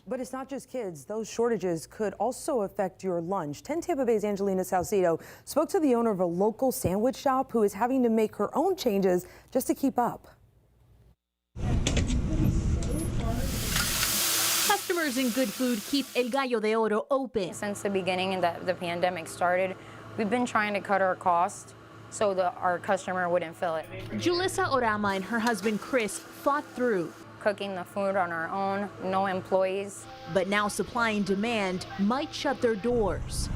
But it's not just kids. Those shortages could also affect your lunch. 10 Tampa Bay's Angelina Salcido spoke to the owner of a local sandwich shop who is having to make her own changes just to keep up. Customers in Good Food keep El Gallo de Oro open. Since the beginning that the pandemic started, we've been trying to cut our cost so that our customer wouldn't feel it. Julissa Orama and her husband Chris fought through. Cooking the food on our own, no employees. But now supply and demand might shut their doors.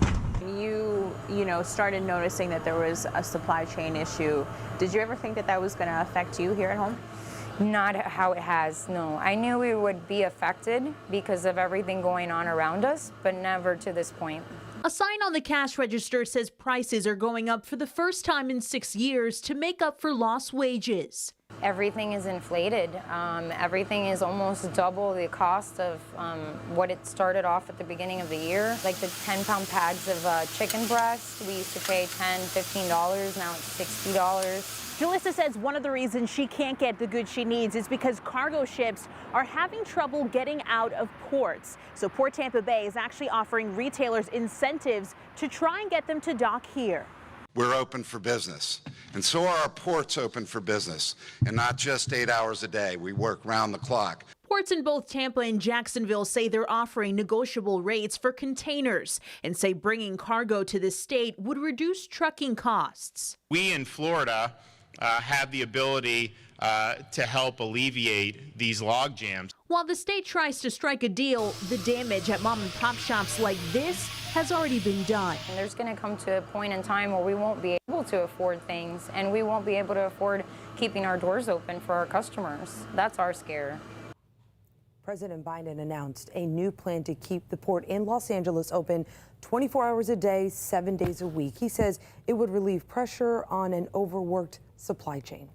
You started noticing that there was a supply chain issue. Did you ever think that that was going to affect you here at home? Not how it has, no. I knew we would be affected because of everything going on around us, but never to this point. A sign on the cash register says prices are going up for the first time in 6 years to make up for lost wages. Everything is inflated. Everything is almost double the cost of what it started off at the beginning of the year. Like the 10-pound bags of chicken breast, we used to pay $10, $15, now it's $60. Julissa says one of the reasons she can't get the goods she needs is because cargo ships are having trouble getting out of ports. So Port Tampa Bay is actually offering retailers incentives to try and get them to dock here. We're open for business, and so are our ports open for business, and not just 8 hours a day. We work round the clock. Ports in both Tampa and Jacksonville say they're offering negotiable rates for containers and say bringing cargo to the state would reduce trucking costs. We in Florida have the ability to help alleviate these log jams. While the state tries to strike a deal, the damage at mom and pop shops like this has already been done. And there's going to come to a point in time where we won't be able to afford things, and we won't be able to afford keeping our doors open for our customers. That's our scare. President Biden announced a new plan to keep the port in Los Angeles open 24 hours a day, 7 days a week. He says it would relieve pressure on an overworked supply chain.